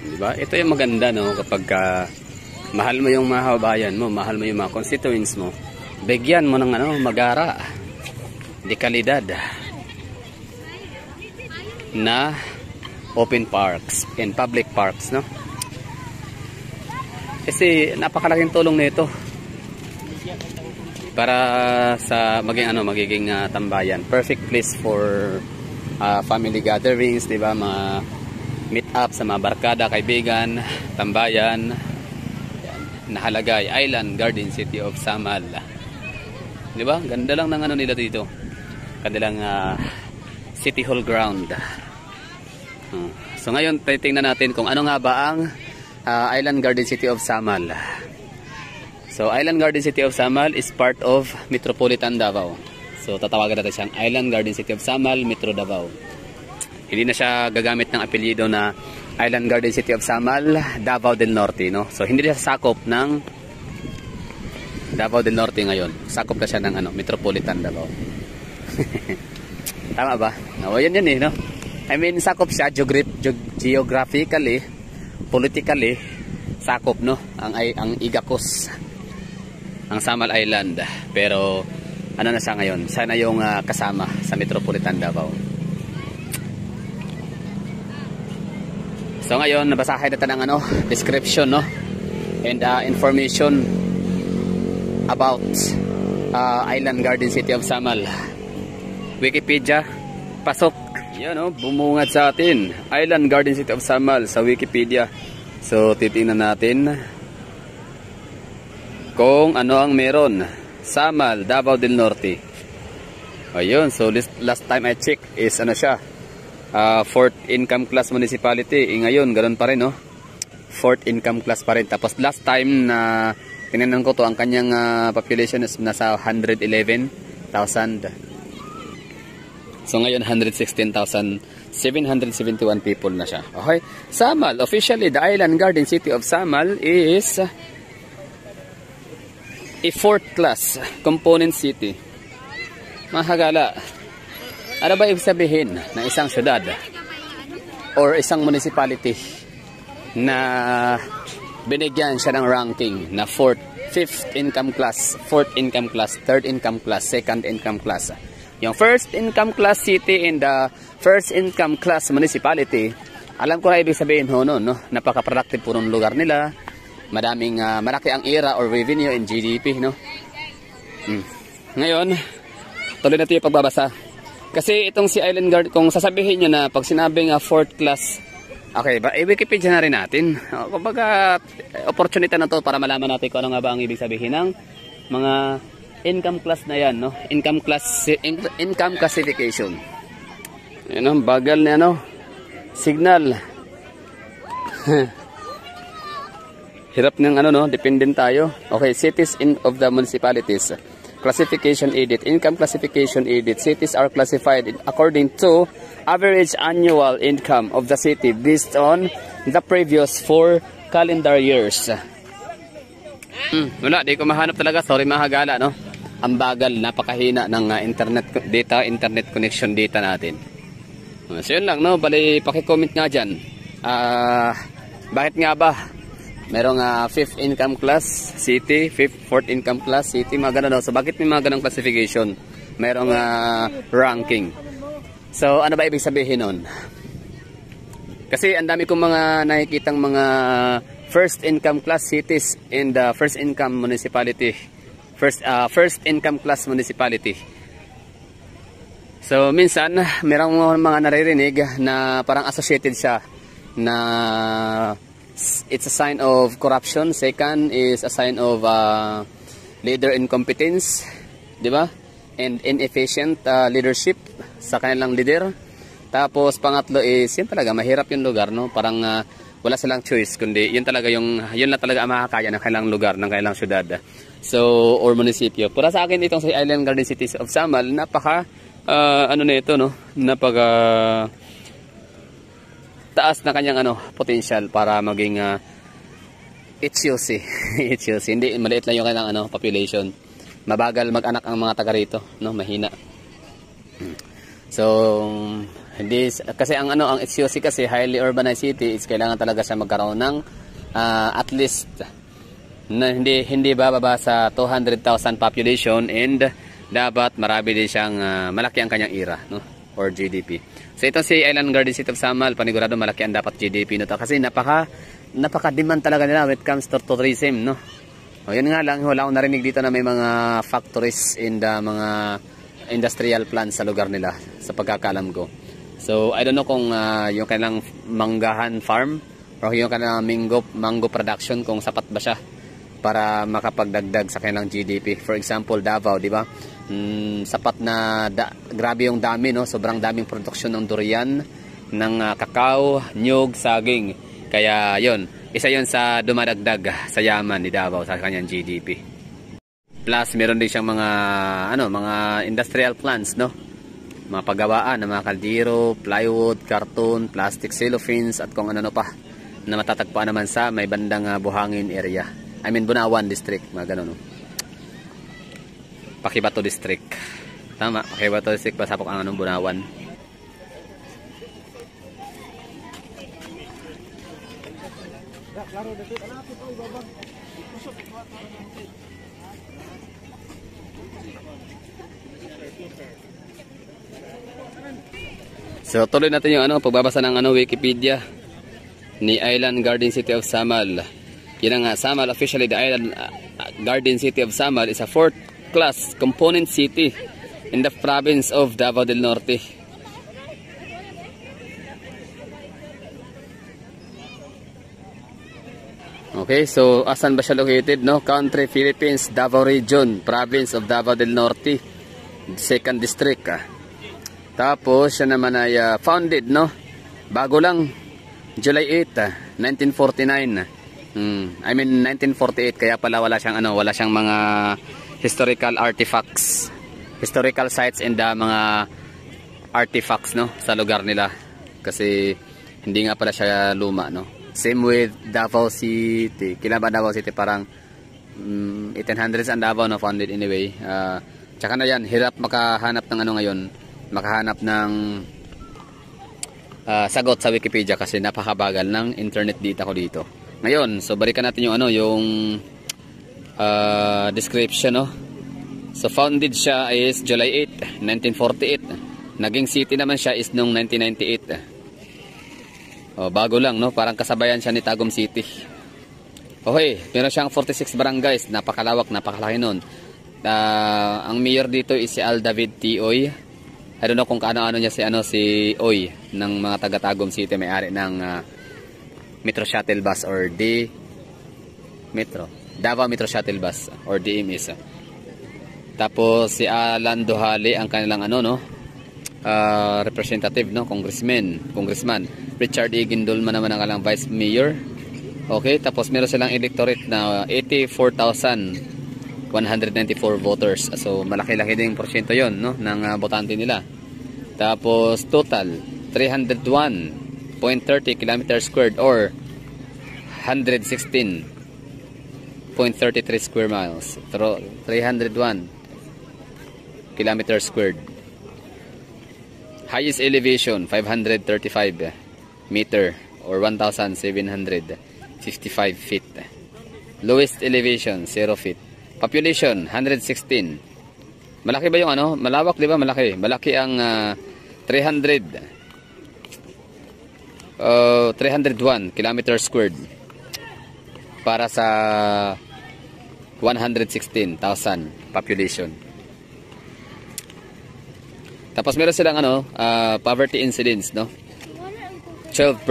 Di ba? Ito yung maganda, no? Kapag mahal mo yung mga kababayan mo, mahal mo yung mga constituents mo, bigyan mo ng magara, dekalidad na open parks and public parks, no? Kasi napakalaking tulong nito para sa magiging tambayan. Perfect place for family gatherings, 'di ba? Mga meet up sa mga barkada, kaibigan, tambayan. Yan, nakalagay Island Garden City of Samal. 'Di ba? Ganda lang ng nila dito. Kanilang City Hall ground. So ngayon titingnan natin kung ano nga ba ang Island Garden City of Samal. So Island Garden City of Samal is part of Metropolitan Davao. So tatawagan natin siyang Island Garden City of Samal, Metro Davao. Hindi na siya gagamit ng apelyido na Island Garden City of Samal, Davao del Norte, no? So hindi na siya sakop ng Davao del Norte ngayon. Sakop na siya ng Metropolitan Davao. Tama ba? No, yan eh, no? I mean, sakop siya geographically, politically, sakop, no? Ang Igakos, ang Samal Island. Pero ano na siya ngayon? Siya na yung kasama sa Metropolitan Davao. So ngayon, nabasahin natin ang description, no? And information about Island Garden City of Samal. Wikipedia, pasok. Yan, no? Bumungad sa atin. Island Garden City of Samal sa Wikipedia. So titingnan natin kung ano ang meron. Samal, Davao del Norte. Ayun, so last time I check is siya, 4th income class municipality. Ngayon, ganoon pa rin, no? 4th income class pa rin. Tapos last time na tinignan ko to, ang kanyang population is nasa 111,000. So ngayon, 116,771 people na siya. Okay? Samal, officially the Island Garden City of Samal is a 4th class component city. Mahagala. Ano ba ibig sabihin ng isang syudad or isang municipality na binigyan siya ng ranking na 4th, 5th income class, 4th income class, 3rd income class, 2nd income class? Yung 1st income class city and the 1st income class municipality, alam ko na ibig sabihin no? Napaka-productive po ng lugar nila. Madaming malaki ang era or revenue in GDP, no? Ngayon, tuloy natin yung pagbabasa. Kasi itong si Island Garden, kung sasabihin nyo na pag sinabing 4th class, okay, i-Wikipedia na rin natin. Kumbaga, opportunity na to para malaman natin kung ano nga ba ang ibig sabihin ng mga income class na yan, no? Income classification. Yan, bagal na signal. Hirap ng dependent tayo. Okay, cities of the municipalities. Classification edit. Income classification edit. Cities are classified according to average annual income of the city based on the previous 4 calendar years. Wala, di ko mahanap talaga. Sorry, mahagala, no? Ang bagal, napakahina ng internet connection data natin. So yun lang, no? Bali, pakicomment nga dyan. Bakit nga ba merong 5th income class city, 5th, 4th income class city, mga ganun. So bakit may mga ganung classification? Merong ranking. So ano ba ibig sabihin nun? Kasi ang dami kong mga nakikitang mga first income class cities and first income municipality. First income class municipality. So minsan merong mga naririnig na parang associated siya na it's a sign of corruption. Second is a sign of leader incompetence, di ba? And inefficient leadership sa kanilang leader. Tapos pangatlo is yun talaga mahirap yung lugar, no? Parang wala silang choice kundi yun talaga yun lang talaga ang makakaya ng kailang lugar, ng kailang syudad. So or munisipyo. Para sa akin itong sa Island Garden City of Samal, napaka nito, no? Napaka taas na kanyang potential para maging HUC. HUC. Hindi maliit lang yung kanyang population. Mabagal mag-anak ang mga taga rito, no? Mahina. So Hindi kasi ang SCOC kasi highly urbanized city is kailangan talaga siya magkaroon ng at least na hindi bababa sa 200,000 population, and dapat marami din siyang malaki ang kanyang IRA, no, or GDP. So ito si Island Garden City of Samal, panigurado malaki ang dapat GDP nito kasi napaka-demand talaga nila when it comes to tourism, no. O yun nga lang, wala akong narinig dito na may mga factories in the mga industrial plants sa lugar nila sa pagkakalam ko. So I don't know kung yung kanilang manggahan farm or yung kanilang mango production kung sapat ba siya para makapagdagdag sa kanilang GDP. For example, Davao, di ba? Sapat na grabe yung dami, no? Sobrang daming produksyon ng durian, ng kakao, nyug, saging. Kaya yon, isa yon sa dumadagdag sa yaman ni Davao sa kanyang GDP. Plus meron din siyang mga industrial plants, no? Mga paggawaan ng mga kaldero, plywood, karton, plastic cellophanes at kung ano pa na matatagpuan naman sa may bandang Buhangin area. I mean Bunawan district, mga ganun, no? Pakibato district. Tama, Pakibato district, pasapok ang Bunawan. So tuloy natin yung pagbabasa ng Wikipedia ni Island Garden City of Samal. Yan nga, Samal officially the Island Garden City of Samal is a fourth class component city in the province of Davao del Norte. Okay, so asan ba siya located, no? Country, Philippines, Davao Region, province of Davao del Norte, 2nd district. Tapos siya naman ay founded, no? Bago lang, July 8, 1949. I mean 1948, kaya pala wala siyang mga historical artifacts, historical sites and mga artifacts, no, sa lugar nila. Kasi hindi nga pala siya luma, no? Same with Davao City. Kailan ba Davao City? Parang 1800s ang Davao, no, founded anyway. Tsaka na yan, hirap makahanap ng ngayon, makahanap ng sagot sa Wikipedia kasi napakabagal ng internet data ko dito. Ngayon, so balikan natin yung description, no. So founded siya is July 8, 1948. Naging city naman siya is noong 1998. Bago lang, no, parang kasabayan siya ni Tagum City. Okay, meron siyang 46 barangays, napakalawak, napakalaki nun. Ang mayor dito is si Al David T. Oy. I don't know kung kaano-ano niya si Oy ng mga taga-Tagum City, may-ari ng Metro Shuttle Bus or Davao Metro Shuttle Bus or DMS. Tapos si Alan Duhali ang kanilang representative, no, congressman. Richard E. Gindulman naman ang kanilang vice mayor. Okay, tapos meron silang electorate na 84,194 voters. So malaki-laki din porsyento 'yon, no, ng botante nila. Tapos total 301.30 km squared or 116.33 square miles. 301 km squared. Highest elevation 535 meter or 1,755 feet. Lowest elevation 0 feet. Population 116. Malaki ba yung malawak, di ba? Malaki ang 301 km squared para sa 116,000 population. Tapos meron silang poverty incidence, no? 12%.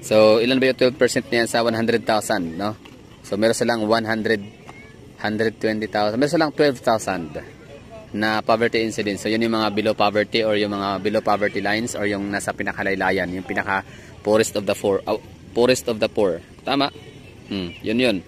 So ilan ba yung 12% niyan sa 100,000, no? So meron silang 120,000. Meron silang 12,000 na poverty incidence. So yun yung mga below poverty or yung mga below poverty lines or yung nasa pinakalaylayan, yung pinaka poorest of the poor. Tama? Yun.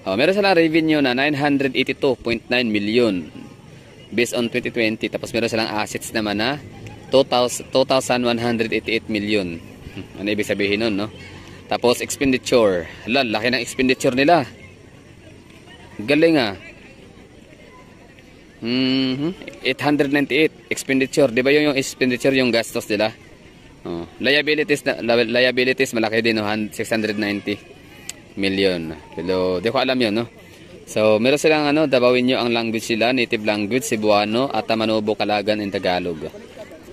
Meron silang revenue na 982.9 million based on 2020. Tapos meron silang assets naman na 2,188 million. Ano ibig sabihin nun, no? Tapos expenditure. Laki ng expenditure nila. Galing 898 expenditure, 'di ba yung expenditure yung gastos nila? Oh, liabilities malaki din no, 690 million. Pero di ko alam 'yon, no. So, meron silang ano, Dabawenyo ang language sila, native language Cebuano at Manobo, Calagan and Tagalog.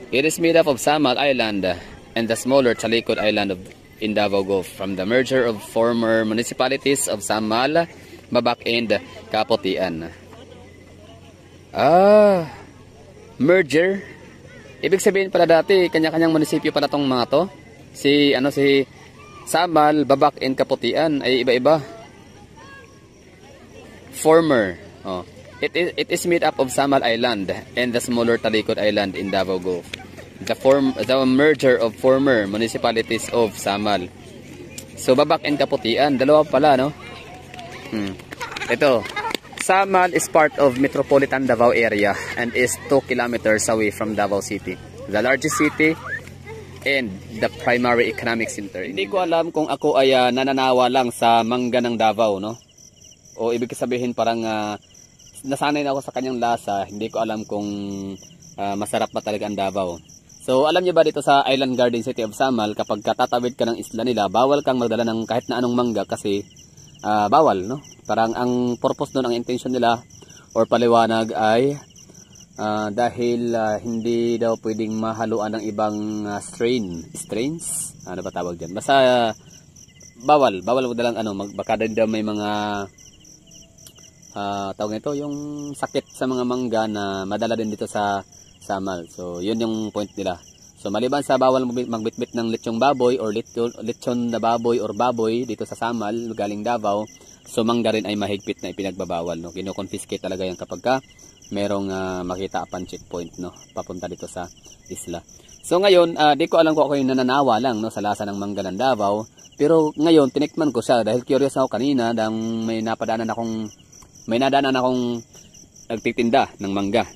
It is made up of Samal Island and the smaller Chalicod Island of in Davao Gulf from the merger of former municipalities of Samal, Babac and Kaputian. Merger. Ibig sabihin pala dati kanya-kanyang munisipyo pala tong mga to. Si Samal, Babac and Kaputian ay iba-iba. Former. Oh. It is made up of Samal Island and the smaller Talicod Island in Davao Gulf. The merger of former municipalities of Samal. So Babac and Kaputian, dalawa pala, no? Ito. Samal is part of Metropolitan Davao area and is 2 kilometers away from Davao City, the largest city and the primary economic center. Hindi ko alam kung ako ay nananawa lang sa mangga ng Davao, no? O ibig sabihin parang nasanay na ako sa kanyang lasa, hindi ko alam kung masarap ba talaga ang Davao. So alam niyo ba dito sa Island Garden City of Samal, kapag katatawid ka ng isla nila, bawal kang magdala ng kahit na anong mangga kasi bawal, no? Parang ang purpose doon, ang intention nila or paliwanag ay dahil hindi daw pwedeng mahaluan ng ibang strains, ano ba tawag diyan? Basta bawal magdalang baka daw may mga tawag nito, yung sakit sa mga mangga na madala din dito sa Samal. So yun yung point nila. So maliban sa bawal magbitbit ng lechong baboy or lechon na baboy or baboy dito sa Samal galing Davao, so mangga rin ay mahigpit na ipinagbabawal, no. Kino-confiscate talaga yan kapag merong makita upon checkpoint, no, papunta dito sa isla. So ngayon, di ko alam kung ako yung nananawa lang, no, sa lasa ng mangga ng Davao, pero ngayon tinikman ko siya dahil curious ako kanina dahil may nadaanan akong nagtitinda ng mangga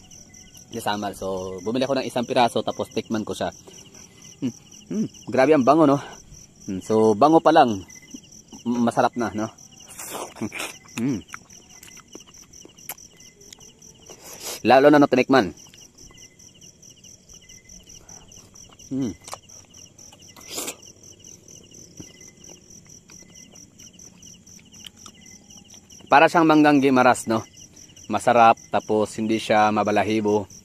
sa Samal. So bumili ako ng isang piraso tapos tikman ko siya. Grabe ang bango, no. So bango pa lang masarap na, no. Lalo na no tinikman. Para siyang manggang gimaras, no. Masarap tapos hindi siya mabalahibo.